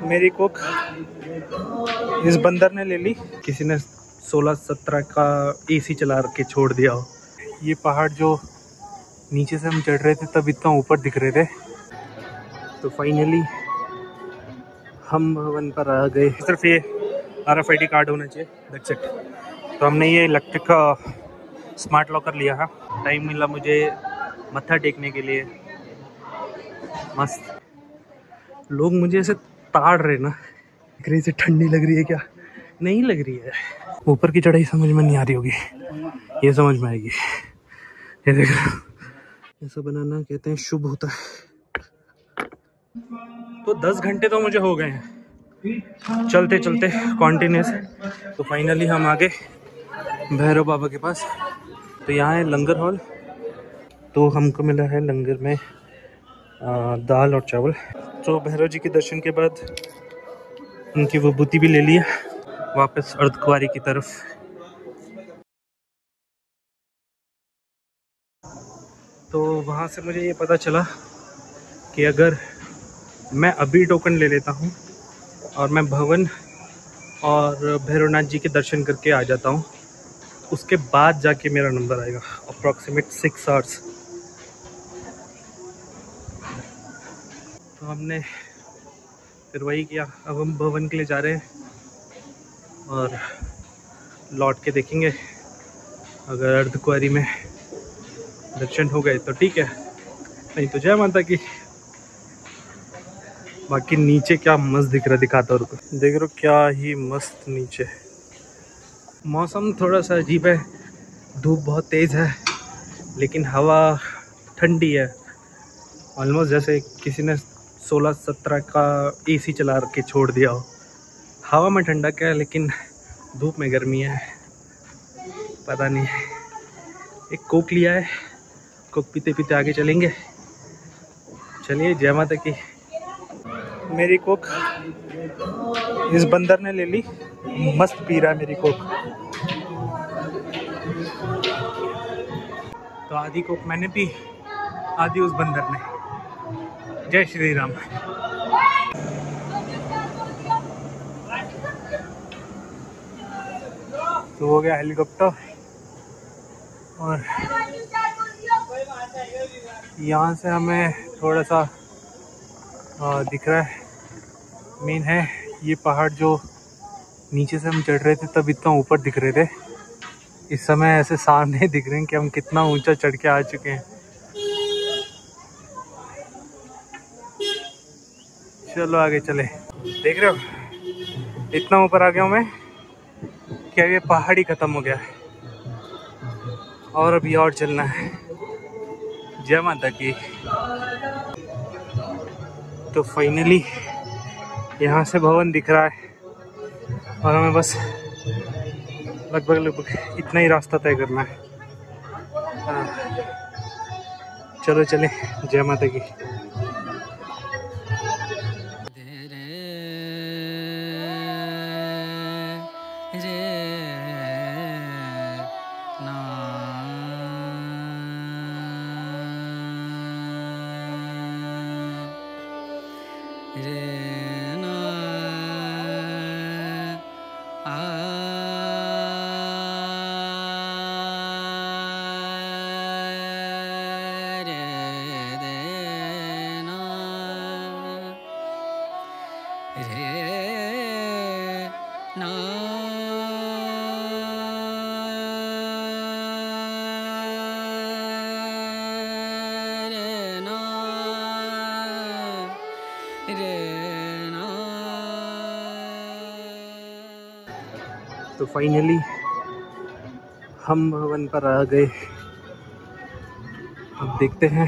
मेरी कोक इस बंदर ने ले ली। किसी ने 16-17 का एसी चला के छोड़ दिया हो। ये पहाड़ जो नीचे से हम चढ़ रहे थे तब इतना ऊपर दिख रहे थे। तो फाइनली हम भवन पर आ गए। सिर्फ ये RFID कार्ड होना चाहिए, दैट्स इट। तो हमने ये इलेक्ट्रिक का स्मार्ट लॉकर लिया है। टाइम मिला मुझे मत्था टेकने के लिए। मस्त लोग मुझे ऐसे ताड़ रहे ना, दिख रही से ठंडी लग रही है क्या? नहीं लग रही है। ऊपर की चढ़ाई समझ में नहीं आ रही होगी, ये समझ में आएगी। ये देख रहे हो, ऐसा बनाना कहते हैं शुभ होता है। तो 10 घंटे तो मुझे हो गए हैं चलते चलते कॉन्टिन्यूस। तो फाइनली हम आ गए भैरव बाबा के पास। तो यहाँ है लंगर हॉल। तो हमको मिला है लंगर में दाल और चावल। तो भैरव जी के दर्शन के बाद उनकी विभूति भी ले लिया, वापस अर्धकुंवारी की तरफ। तो वहाँ से मुझे ये पता चला कि अगर मैं अभी टोकन ले लेता हूँ और मैं भवन और भैरवनाथ जी के दर्शन करके आ जाता हूँ, उसके बाद जाके मेरा नंबर आएगा, अप्रॉक्सीमेट 6 आवर्स। तो हमने फिर वही किया। अब हम भवन के लिए जा रहे हैं और लौट के देखेंगे, अगर अर्धकुंवारी में दर्शन हो गए तो ठीक है, नहीं तो जय माता की। बाकी नीचे क्या मस्त दिख रहा है, दिखाता हूँ, देख रहे हो क्या ही मस्त नीचे। मौसम थोड़ा सा अजीब है, धूप बहुत तेज़ है लेकिन हवा ठंडी है। ऑलमोस्ट जैसे किसी ने 16-17 का एसी चला के छोड़ दिया हो। हवा में ठंडक है लेकिन धूप में गर्मी है, पता नहीं। एक कोक लिया है, कोक पीते पीते आगे चलेंगे। चलिए, जय माता की। मेरी कोक इस बंदर ने ले ली, मस्त पी रहा है मेरी कोक। तो आधी कोक मैंने पी, आधी उस बंदर ने। जय श्री राम। तो हो गया हेलीकॉप्टर, और यहाँ से हमें थोड़ा सा दिख रहा है। मेन है ये पहाड़ जो नीचे से हम चढ़ रहे थे तब इतना ऊपर दिख रहे थे। इस समय ऐसे सामने दिख रहे हैं कि हम कितना ऊंचा चढ़ के आ चुके हैं। चलो आगे चले। देख रहे हो इतना ऊपर आ गया हूँ मैं कि अब ये पहाड़ ही खत्म हो गया है और अभी और चलना है। जय माता की। तो फाइनली यहाँ से भवन दिख रहा है और हमें बस लगभग इतना ही रास्ता तय करना है। चलो चले, जय माता की। तो फाइनली हम भवन पर आ गए। अब देखते हैं,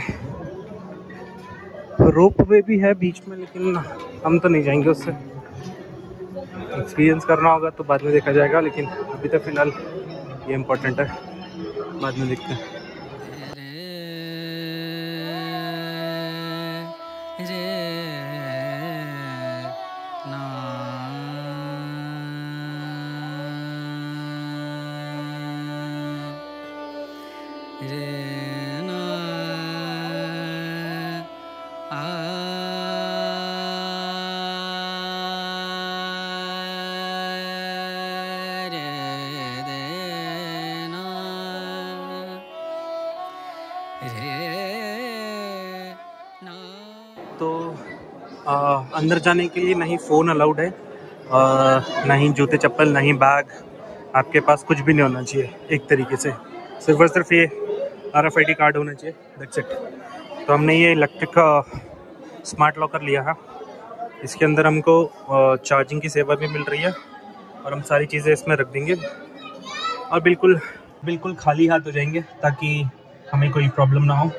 रोप वे भी है बीच में लेकिन हम तो नहीं जाएंगे, उससे एक्सपीरियंस करना होगा तो बाद में देखा जाएगा। लेकिन अभी तो फिलहाल ये इम्पोर्टेंट है, बाद में देखते हैं। अंदर जाने के लिए नहीं फ़ोन अलाउड है, ना ही जूते चप्पल, ना ही बैग, आपके पास कुछ भी नहीं होना चाहिए एक तरीके से, सिर्फ और सिर्फ ये RFID कार्ड होना चाहिए, दैट्स इट। तो हमने ये इलेक्ट्रिक स्मार्ट लॉकर लिया है। इसके अंदर हमको चार्जिंग की सेवा भी मिल रही है और हम सारी चीज़ें इसमें रख देंगे और बिल्कुल बिल्कुल खाली हाथ हो जाएंगे ताकि हमें कोई प्रॉब्लम ना हो।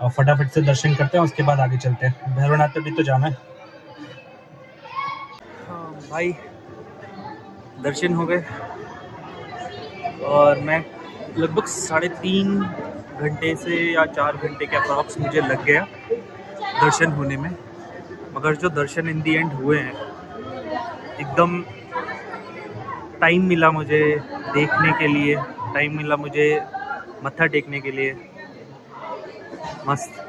और फटाफट से दर्शन करते हैं, उसके बाद आगे चलते हैं। भैरवनाथ पे भी तो जाना है। हाँ भाई, दर्शन हो गए और मैं लगभग 3.5 घंटे से या 4 घंटे के अप्रॉक्स मुझे लग गया दर्शन होने में। मगर जो दर्शन इन दी एंड हुए हैं, एकदम टाइम मिला मुझे देखने के लिए, टाइम मिला मुझे मत्था टेकने के लिए। मस्त।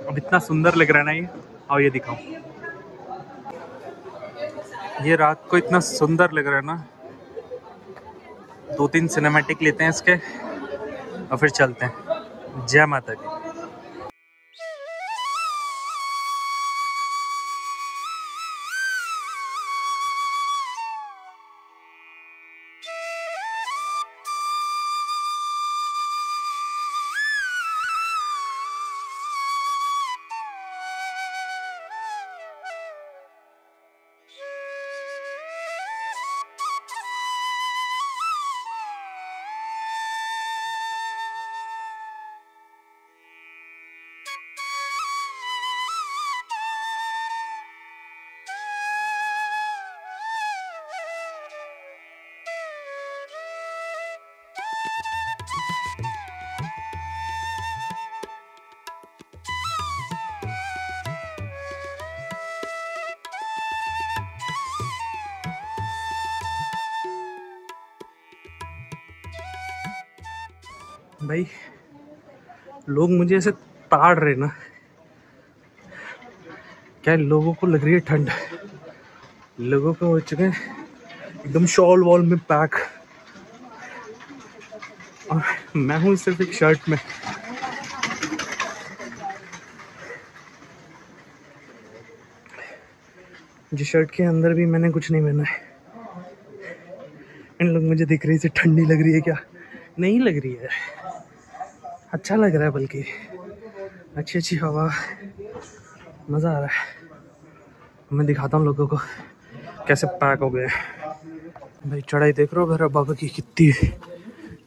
अब इतना सुंदर लग रहा है ना ये, आओ ये दिखाऊं। ये रात को इतना सुंदर लग रहा है ना। 2-3 सिनेमैटिक लेते हैं इसके और फिर चलते हैं। जय माता दी। भाई लोग मुझे ऐसे ताड़ रहे ना, क्या लोगों को लग रही है ठंड। लोगों को हो चुके हैं एकदम शॉल वॉल में पैक, और मैं हूँ सिर्फ एक शर्ट में। जिस शर्ट के अंदर भी मैंने कुछ नहीं पहना है। इन लोग मुझे दिख रही है ठंडी लग रही है क्या? नहीं लग रही है, अच्छा लग रहा है, बल्कि अच्छी अच्छी हवा, मज़ा आ रहा है। मैं दिखाता हूँ लोगों को कैसे पैक हो गए। भाई चढ़ाई देख रहे हो भैरव बाबा की, कितनी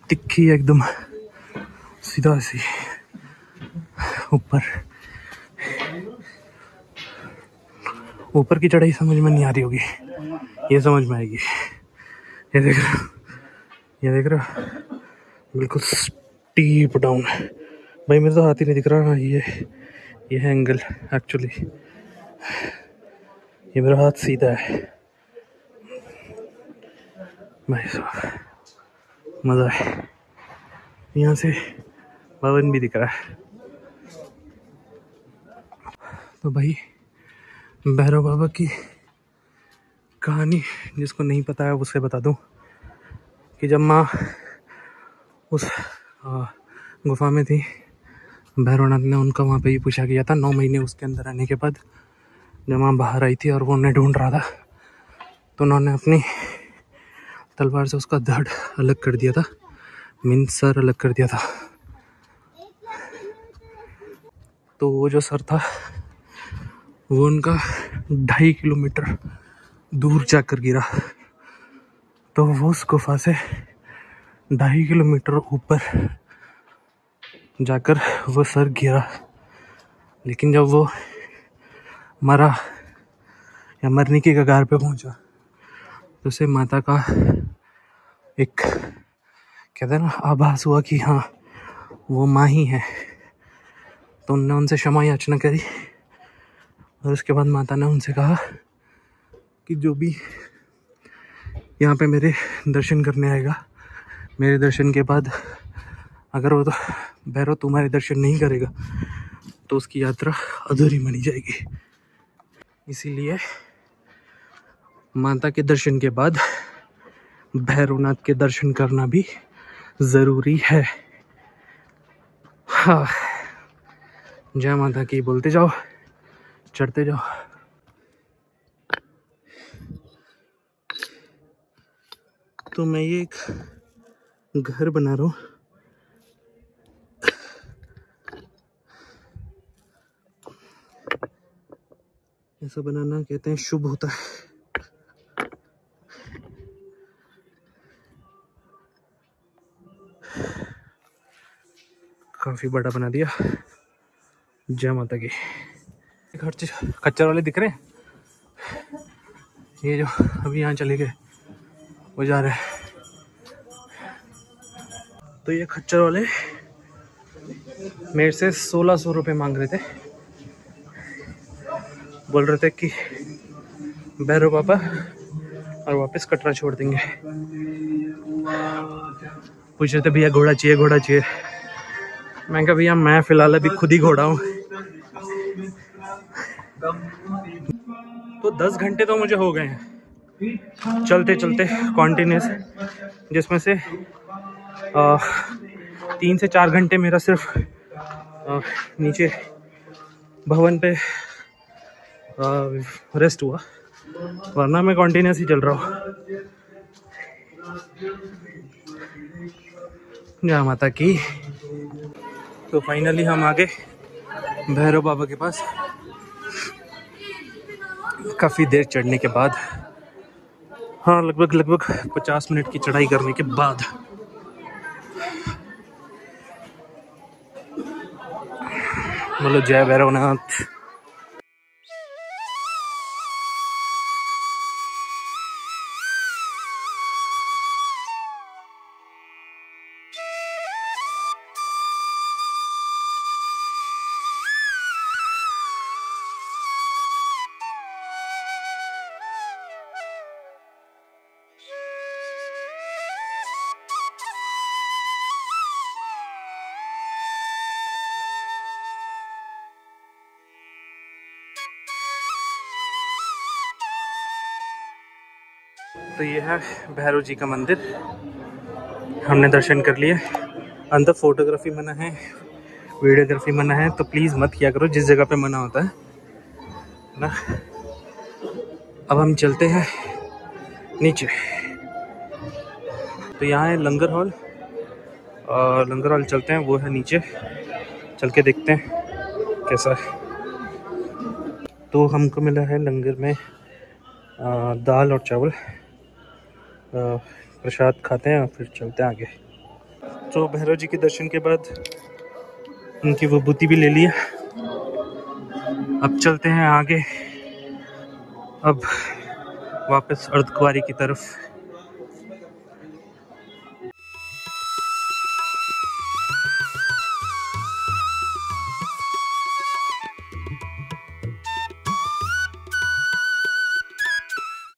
तिखी है एकदम, सीधा सी ऊपर। ऊपर की चढ़ाई समझ में नहीं आ रही होगी, ये समझ में आएगी। ये देख रहे हो, ये देख रहे हो, बिल्कुल स्टीप डाउन। भाई मेरे तो हाथ ही नहीं दिख रहा। ये है एंगल एक्चुअली, ये मेरा हाथ सीधा है। भाई साहब मज़ा है, यहाँ से भवन भी दिख रहा है। तो भाई भैरव बाबा की कहानी जिसको नहीं पता है उसे बता दूं कि जब माँ उस गुफा में थी, भैरवनाथ ने उनका वहाँ पे ही पूछा किया था 9 महीने उसके अंदर आने के बाद। जब माँ बाहर आई थी और वो उन्हें ढूंढ रहा था, तो उन्होंने अपनी तलवार से उसका धड़ अलग कर दिया था, मीन्स सर अलग कर दिया था। तो वो जो सर था वो उनका 2.5 किलोमीटर दूर जाकर गिरा। तो वो उस गुफा से 2.5 किलोमीटर ऊपर जाकर वो सर गिरा। लेकिन जब वो मरा या मरने की कगार पे पहुंचा, तो उसे माता का एक कहते हैं ना आभास हुआ कि हाँ वो माँ ही है। तो उनने उनसे क्षमा याचना करी और उसके बाद माता ने उनसे कहा कि जो भी यहाँ पे मेरे दर्शन करने आएगा, मेरे दर्शन के बाद अगर वो तो भैरव तुम्हारे दर्शन नहीं करेगा तो उसकी यात्रा अधूरी मानी जाएगी। इसीलिए माता के दर्शन के बाद भैरवनाथ के दर्शन करना भी ज़रूरी है। हाँ, जय माता की बोलते जाओ, चढ़ते जाओ। तो मैं ये एक घर बना रहा हूँ। ऐसा बनाना कहते हैं शुभ होता है। काफी बड़ा बना दिया। जय माता की। खच्चर वाले दिख रहे हैं, ये जो अभी यहाँ चले गए वो जा रहे हैं। तो ये खच्चर वाले मेरे से 1600 रुपये मांग रहे थे। बोल रहे थे कि भैरव बाबा और वापस कटरा छोड़ देंगे। पूछ रहे थे भैया घोड़ा चाहिए, घोड़ा चाहिए। मैं कहा भैया मैं फिलहाल अभी खुद ही घोड़ा हूँ। तो 10 घंटे तो मुझे हो गए हैं चलते चलते कॉन्टिन्यूस, जिसमें से 3 से 4 घंटे मेरा सिर्फ नीचे भवन पे रेस्ट हुआ, वरना मैं कॉन्टिन्यूस ही चल रहा हूँ। जय माता की। तो फाइनली हम आ गए भैरव बाबा के पास, काफ़ी देर चढ़ने के बाद। हाँ, लगभग 50 मिनट की चढ़ाई करने के बाद। बोलो जय भैरवनाथ। तो ये है भैरव जी का मंदिर, हमने दर्शन कर लिए। अंदर फोटोग्राफी मना है, वीडियोग्राफी मना है, तो प्लीज़ मत किया करो जिस जगह पे मना होता है ना। अब हम चलते हैं नीचे। तो यहाँ है लंगर हॉल, और लंगर हॉल चलते हैं, वो है नीचे। चल के देखते हैं कैसा है। तो हमको मिला है लंगर में दाल और चावल। प्रसाद खाते हैं और फिर चलते हैं आगे। तो भैरव जी के दर्शन के बाद उनकी विभूति भी ले लिया। अब चलते हैं आगे, अब वापस अर्धकुंवारी की तरफ।